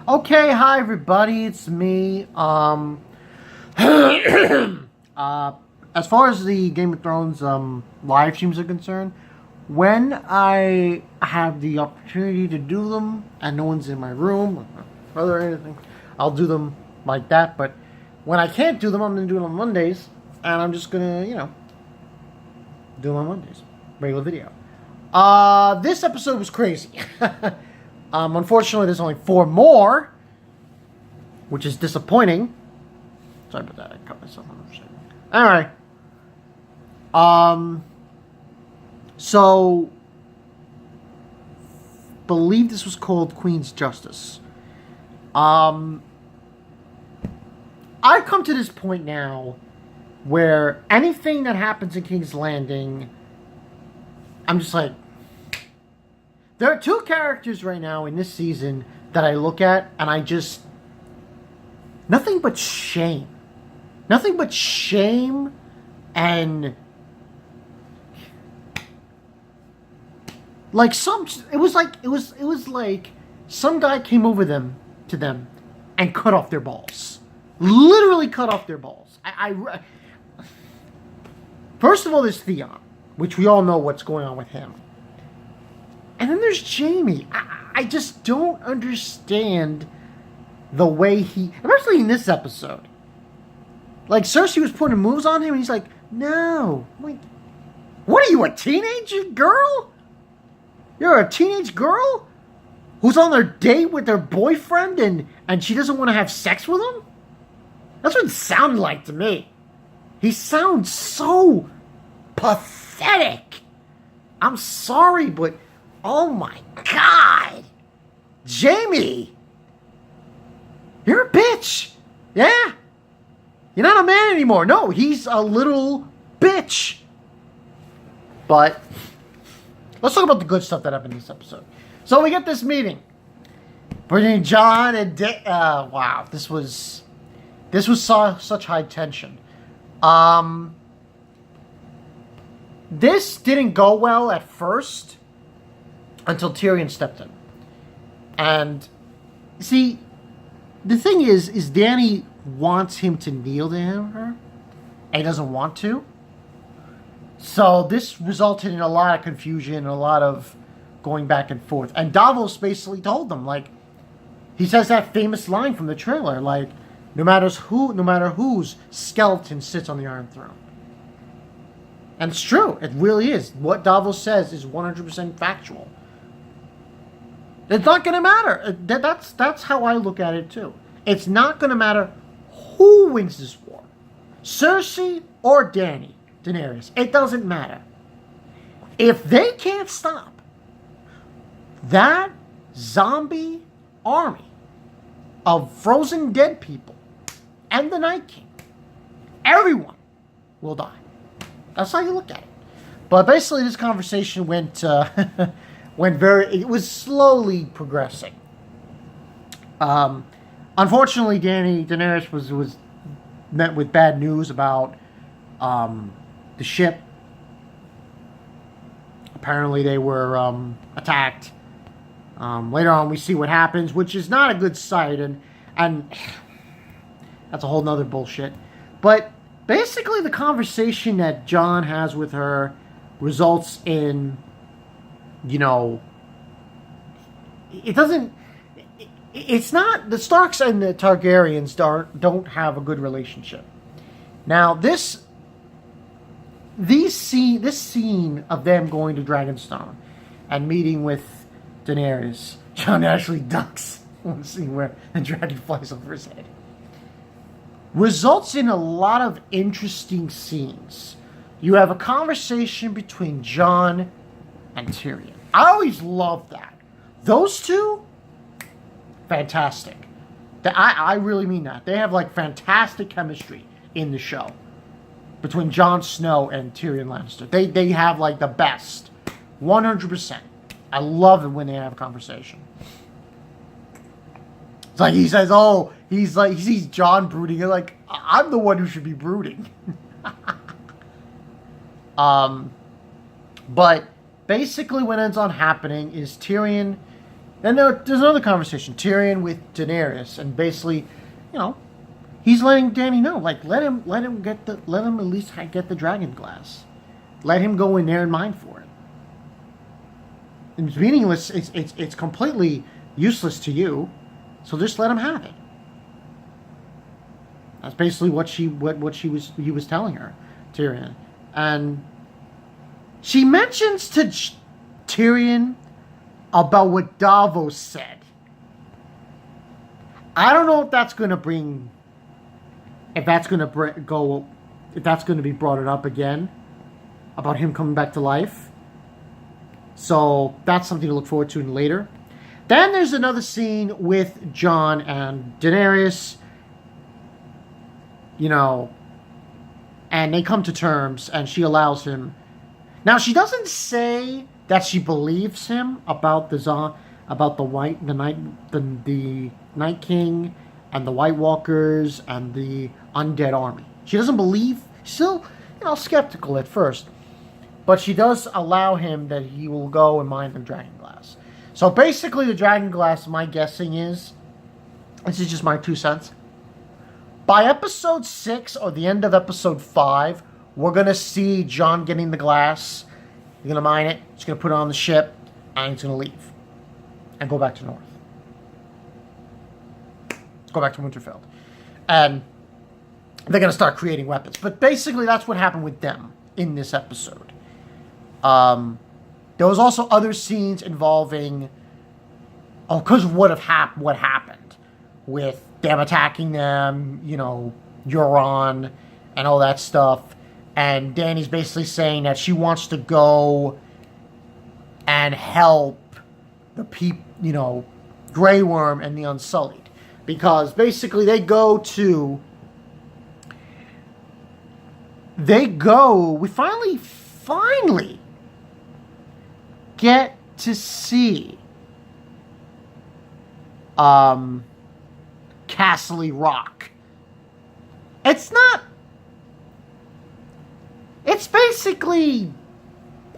Okay, hi everybody, it's me. As far as the Game of Thrones live streams are concerned, when I have the opportunity to do them and no one's in my room or anything, I'll do them like that. But when I can't do them, I'm gonna do it on Mondays, and I'm just gonna, do them on Mondays, regular video. This episode was crazy. Unfortunately, there's only 4 more, which is disappointing. Sorry about that. I cut myself on the shit. Alright. So, believe this was called Queen's Justice. I've come to this point now where anything that happens in King's Landing, I'm just like, there are 2 characters right now in this season that I look at and I just, nothing but shame. Nothing but shame and like it was like some guy came over to them and cut off their balls. Literally cut off their balls. First of all, there's Theon, which we all know what's going on with him. And then there's Jaime. I just don't understand the way especially in this episode. Like, Cersei was putting moves on him, and he's like, no. I'm like, what are you, a teenage girl? You're a teenage girl who's on their date with their boyfriend, and she doesn't want to have sex with him? That's what it sounded like to me. He sounds so pathetic. I'm sorry, but oh my God. Jaime, you're a bitch. Yeah? You're not a man anymore. No, he's a little bitch. But let's talk about the good stuff that happened in this episode. So we get this meeting between Jon and wow, this was such high tension. This didn't go well at first until Tyrion stepped in. And see, the thing is Dany wants him to kneel to her, and he doesn't want to. So this resulted in a lot of confusion and a lot of going back and forth. And Davos basically told them, like, he says that famous line from the trailer, like, no matter whose skeleton sits on the Iron Throne. And it's true. It really is. What Davos says is 100% factual. It's not going to matter. That's how I look at it too. It's not going to matter who wins this war. Cersei or Daenerys. It doesn't matter. If they can't stop that zombie army of frozen dead people and the Night King, everyone will die. That's how you look at it. But basically, this conversation went it was slowly progressing. Unfortunately, Daenerys was met with bad news about the ship. Apparently, they were attacked. Later on, we see what happens, which is not a good sight, and that's a whole nother bullshit. But basically, the conversation that Jon has with her results in, it's not, the Starks and the Targaryens don't have a good relationship. Now, this scene of them going to Dragonstone and meeting with Daenerys, Jon actually ducks on the scene where the dragon flies over his head, results in a lot of interesting scenes. You have a conversation between Jon and Tyrion. I always loved that. Those two, fantastic. I really mean that. They have like fantastic chemistry in the show between Jon Snow and Tyrion Lannister. They have like the best. 100%. I love it when they have a conversation. It's like he says, he sees Jon brooding. You're like, I'm the one who should be brooding. But basically what ends on happening is Tyrion Then there's another conversation. Tyrion with Daenerys, and basically, you know, he's letting Dany know, like, let him at least get the dragon glass. Let him go in there and mine for it. It's meaningless. It's completely useless to you. So just let him have it. That's basically what he was telling her, Tyrion, and she mentions to Tyrion about what Davos said. I don't know if that's going to be brought up again about him coming back to life. So that's something to look forward to later. Then there's another scene with Jon and Daenerys, you know, and they come to terms, and she allows him. Now, she doesn't say that she believes him about the Night King and the White Walkers and the Undead Army. She doesn't believe. She's still, you know, skeptical at first, but she does allow him that he will go and mine the dragon glass. So basically, the dragon glass, my guessing is, this is just my 2 cents. By episode 6 or the end of episode 5, we're going to see Jon getting the glass. He's going to mine it. He's going to put it on the ship. And he's going to leave. And go back to North. Go back to Winterfell. And they're going to start creating weapons. But basically, that's what happened with them in this episode. There was also other scenes involving... Oh, because of what happened with them attacking them, you know, Euron and all that stuff. And Dany's basically saying that she wants to go and help the you know, Grey Worm and the Unsullied. Because basically we finally get to see Castle Rock. It's basically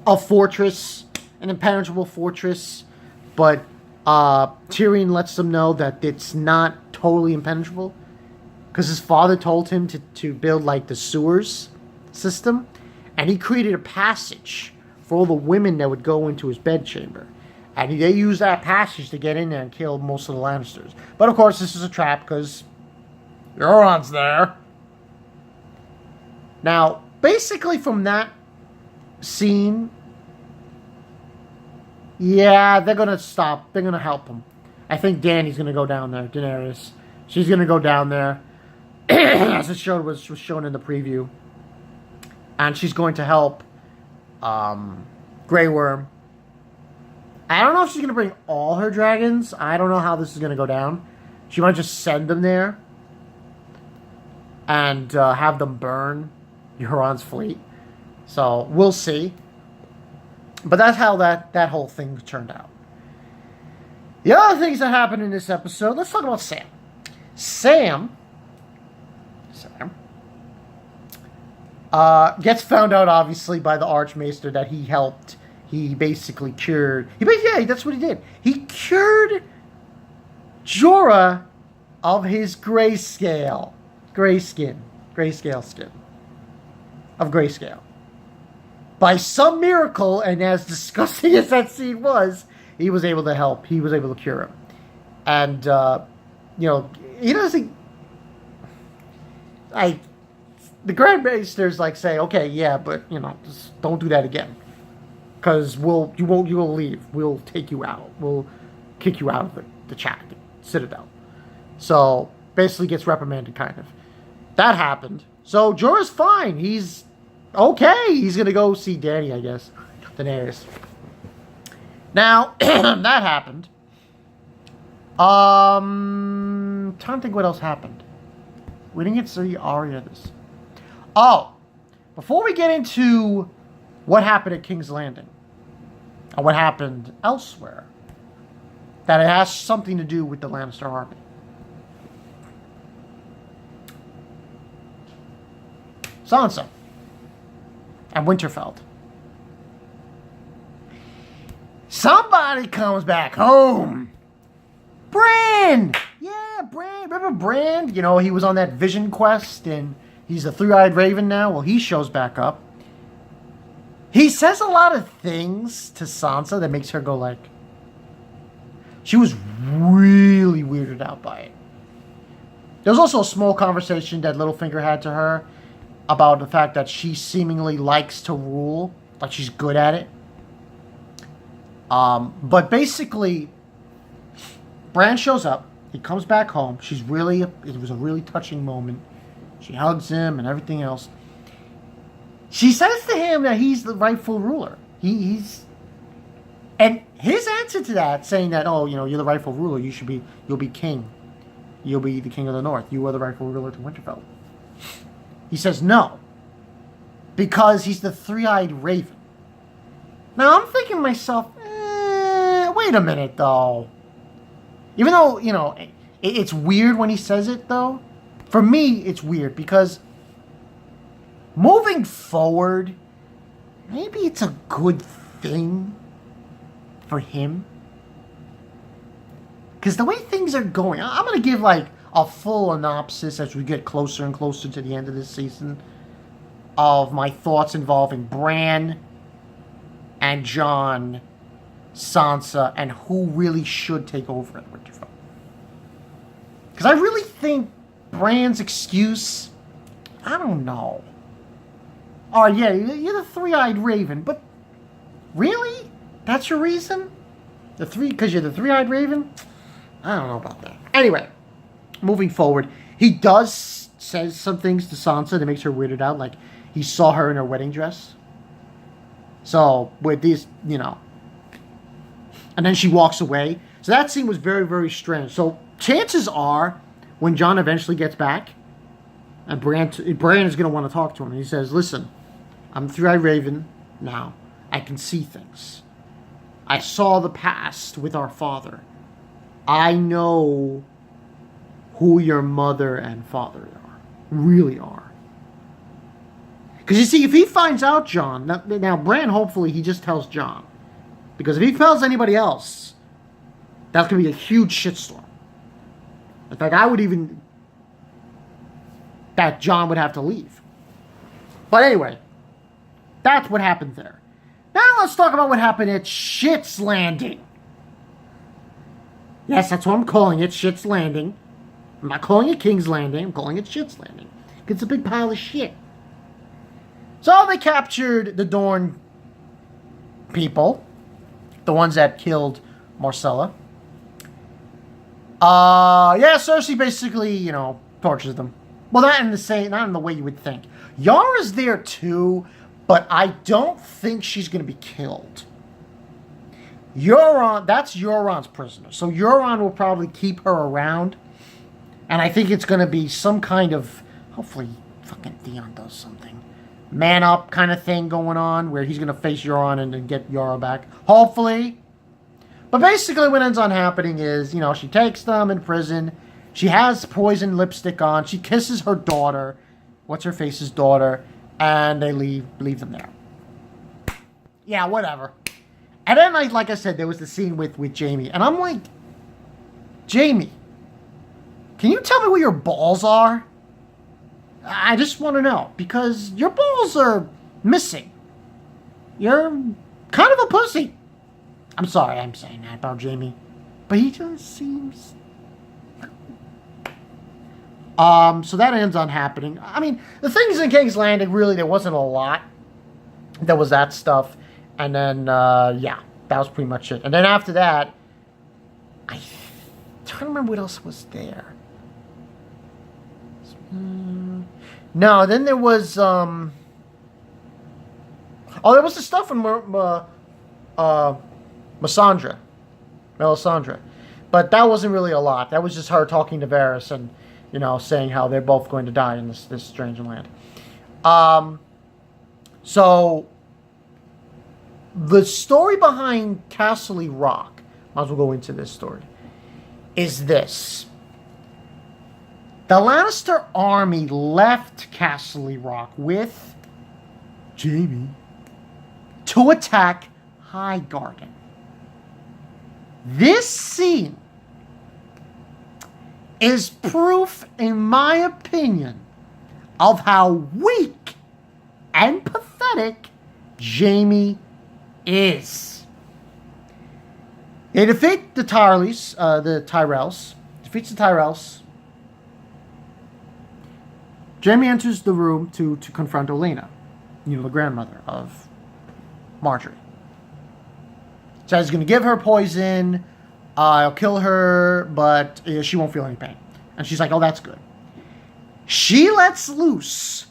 a fortress, an impenetrable fortress, but Tyrion lets them know that it's not totally impenetrable, because his father told him to build like the sewers system, and he created a passage for all the women that would go into his bedchamber. And they used that passage to get in there and kill most of the Lannisters. But of course, this is a trap because Euron's there. Now, basically from that scene, yeah, they're going to stop. They're going to help him. I think Dany's going to go down there, Daenerys. She's going to go down there, as it was shown in the preview. And she's going to help Grey Worm. I don't know if she's going to bring all her dragons. I don't know how this is going to go down. She might just send them there and have them burn Euron's fleet. So, we'll see. But that's how that whole thing turned out. The other things that happened in this episode, let's talk about Sam. Sam gets found out, obviously, by the Archmaester that he helped. He basically cured... that's what he did. He cured Jorah of his grayscale skin. Of grayscale. By some miracle, and as disgusting as that scene was, he was able to help. He was able to cure him. And, you know, he doesn't... the Grand Maesters, say, okay, yeah, but, you know, just don't do that again. Because you will leave. We'll take you out. We'll kick you out of the Citadel. So, basically gets reprimanded, kind of. That happened. So, Jorah's fine. He's okay. He's going to go see Dany, I guess. Daenerys. Now, that happened. Trying to think what else happened. We didn't get to see Arya this. Oh, before we get into what happened at King's Landing, or what happened elsewhere, that it has something to do with the Lannister army. Sansa and Winterfell. Somebody comes back home Bran! Yeah, Bran. Remember Bran? You know, he was on that vision quest, and he's a three-eyed raven now. Well, he shows back up. He says a lot of things to Sansa that makes her go like... She was really weirded out by it. There was also a small conversation that Littlefinger had to her about the fact that she seemingly likes to rule, like she's good at it. But basically, Bran shows up. He comes back home. It was a really touching moment. She hugs him and everything else. She says to him that he's the rightful ruler. And his answer to that, saying that, oh, you know, you're the rightful ruler, you'll be king. You'll be the king of the north. You are the rightful ruler to Winterfell. He says no. Because he's the three-eyed raven. Now, I'm thinking to myself, wait a minute, though. Even though, you know, it's weird when he says it, though. For me, it's weird because moving forward, maybe it's a good thing for him. Because the way things are going, I'm going to give like a full synopsis as we get closer and closer to the end of this season of my thoughts involving Bran and Jon, Sansa, and who really should take over at Winterfell. Because I really think Bran's excuse, I don't know. Oh yeah, you're the three-eyed raven, but really? That's your reason? Because you're the three-eyed raven? I don't know about that. Anyway, moving forward, he does says some things to Sansa that makes her weirded out, like he saw her in her wedding dress. So, with these, you know, and then she walks away. So that scene was very, very strange. So, chances are, when Jon eventually gets back, and Bran is going to want to talk to him, and he says, listen, I'm the three-eyed raven now. I can see things. I saw the past with our father. I know who your mother and father really are. Because you see, if he finds out Jon, now Bran, hopefully he just tells Jon. Because if he tells anybody else, that's going to be a huge shitstorm. In fact, that Jon would have to leave. But anyway, that's what happened there. Now let's talk about what happened at Shit's Landing. Yes, that's what I'm calling it, Shit's Landing. I'm not calling it King's Landing, I'm calling it Shit's Landing. It's a big pile of shit. So they captured the Dorne people, the ones that killed Marcella. Cersei basically, you know, tortures them. Well, not in the way you would think. Yara's there too, but I don't think she's going to be killed. That's Euron's prisoner. So Euron will probably keep her around. And I think it's going to be some kind of, hopefully fucking Theon does something, man up kind of thing going on where he's going to face Euron and then get Yara back. Hopefully. But basically what ends on happening is, you know, she takes them in prison. She has poison lipstick on. She kisses her daughter. What's-her-face's daughter. And they leave them there. Yeah, whatever. And then, like I said, there was the scene with Jaime. And I'm like, Jaime, can you tell me where your balls are? I just want to know. Because your balls are missing. You're kind of a pussy. I'm sorry I'm saying that about Jaime. But he just seems... So that ends on happening. I mean, the things in King's Landing, really, there wasn't a lot. There was that stuff. And then, yeah, that was pretty much it. And then after that, I'm trying to remember what else was there. No, then there was, there was the stuff from Melisandre. But that wasn't really a lot. That was just her talking to Varys and, you know, saying how they're both going to die in this strange land. So, the story behind Castle Rock, might as well go into this story, is this. The Lannister army left Castle Rock with Jaime to attack Highgarden. This scene is proof, in my opinion, of how weak and pathetic Jaime is. They defeat the Tyrells. Defeats the Tyrells. Jaime enters the room to confront Olenna, the grandmother of Marjorie. Says he's going to give her poison. I'll kill her, but she won't feel any pain. And she's like, oh, that's good. She lets loose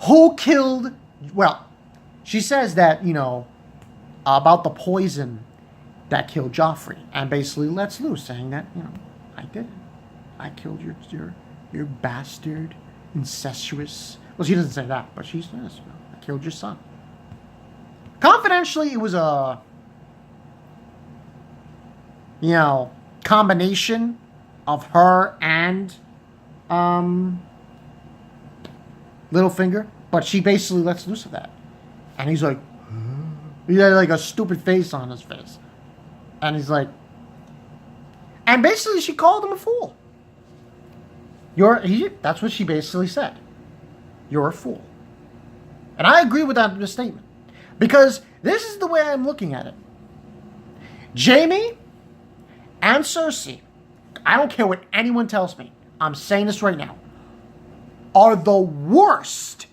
who killed... Well, she says that, about the poison that killed Joffrey. And basically lets loose, saying that, I did it. I killed your bastard, incestuous... Well, she doesn't say that, but she says, I killed your son. Confidentially, it was a... combination of her and Littlefinger, but she basically lets loose of that. And he's like, he had like a stupid face on his face. And he's like, and basically she called him a fool. That's what she basically said. You're a fool. And I agree with that statement. Because this is the way I'm looking at it. Jaime and Cersei, I don't care what anyone tells me, I'm saying this right now, are the worst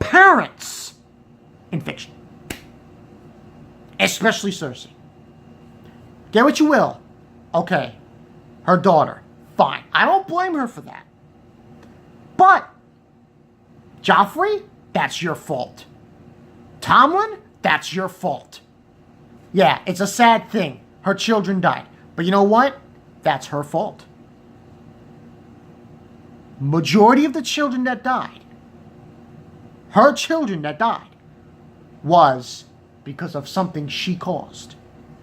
parents in fiction. Especially Cersei. Get what you will. Okay, her daughter, fine. I don't blame her for that. But, Joffrey, that's your fault. Tomlin, that's your fault. Yeah, it's a sad thing. Her children died. But you know what? That's her fault. Majority of the children that died, her children that died, was because of something she caused.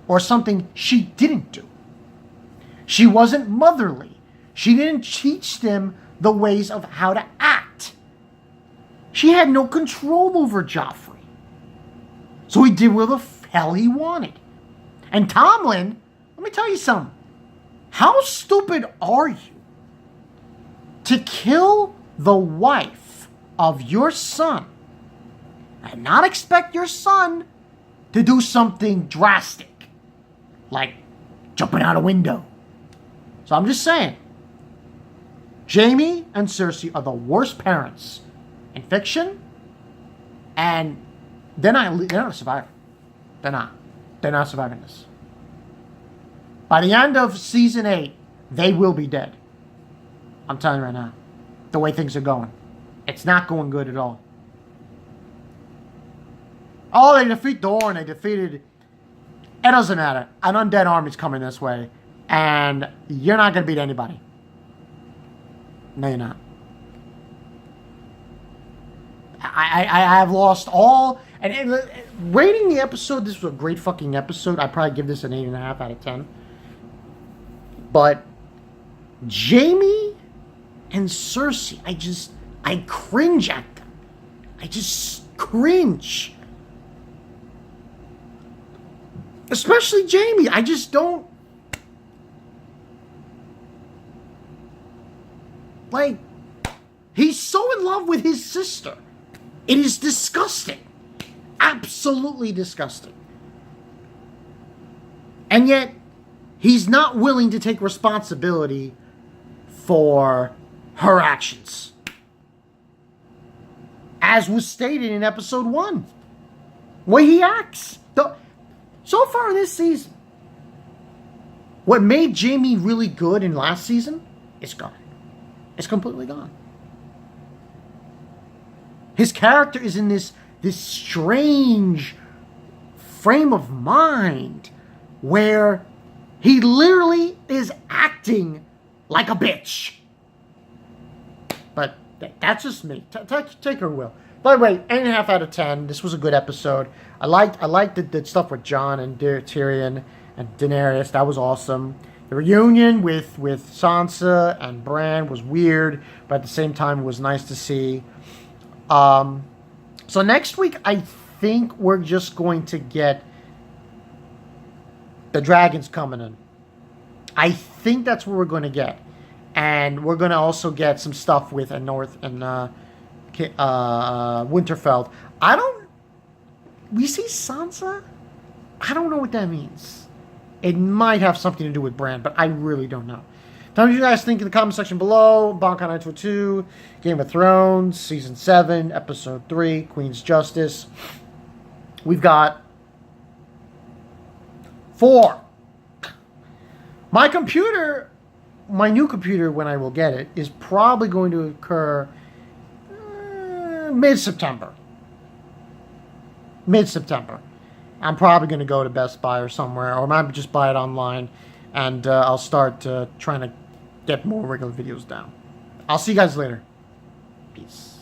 Or something she didn't do. She wasn't motherly. She didn't teach them the ways of how to act. She had no control over Joffrey. So he did what the hell he wanted. And Tomlin, let me tell you something. How stupid are you to kill the wife of your son and not expect your son to do something drastic, like jumping out a window? So I'm just saying, Jaime and Cersei are the worst parents in fiction, and they're not surviving. They're not surviving this. By the end of season 8, they will be dead. I'm telling you right now. The way things are going. It's not going good at all. Oh, they defeat Dorne. They defeated... It doesn't matter. An undead army's coming this way. And you're not going to beat anybody. No, you're not. I have lost all... And rating the episode, this was a great fucking episode. I'd probably give this an 8.5 out of 10. But Jaime and Cersei, I cringe at them. I just cringe. Especially Jaime. I just don't... Like, he's so in love with his sister. It is disgusting. Absolutely disgusting. And yet, he's not willing to take responsibility for her actions. As was stated in episode 1. Where he acts. So far in this season, what made Jaime really good in last season is gone. It's completely gone. His character is in this strange frame of mind where he literally is acting like a bitch. But that's just me. Take her will. By the way, 8.5 out of 10. This was a good episode. I liked the stuff with Jon and Tyrion and Daenerys. That was awesome. The reunion with Sansa and Bran was weird, but at the same time it was nice to see. So next week, I think we're just going to get the dragons coming in. I think that's what we're going to get. And we're going to also get some stuff with a North and Winterfell. I don't... We see Sansa? I don't know what that means. It might have something to do with Bran, but I really don't know. Tell me what you guys think in the comment section below. Bonkai922, Game of Thrones, Season 7, Episode 3, Queen's Justice. We've got 4. My computer, my new computer, when I will get it, is probably going to occur mid-September. Mid-September. I'm probably going to go to Best Buy or somewhere, or maybe just buy it online, and I'll start trying to get more regular videos down. I'll see you guys later. Peace.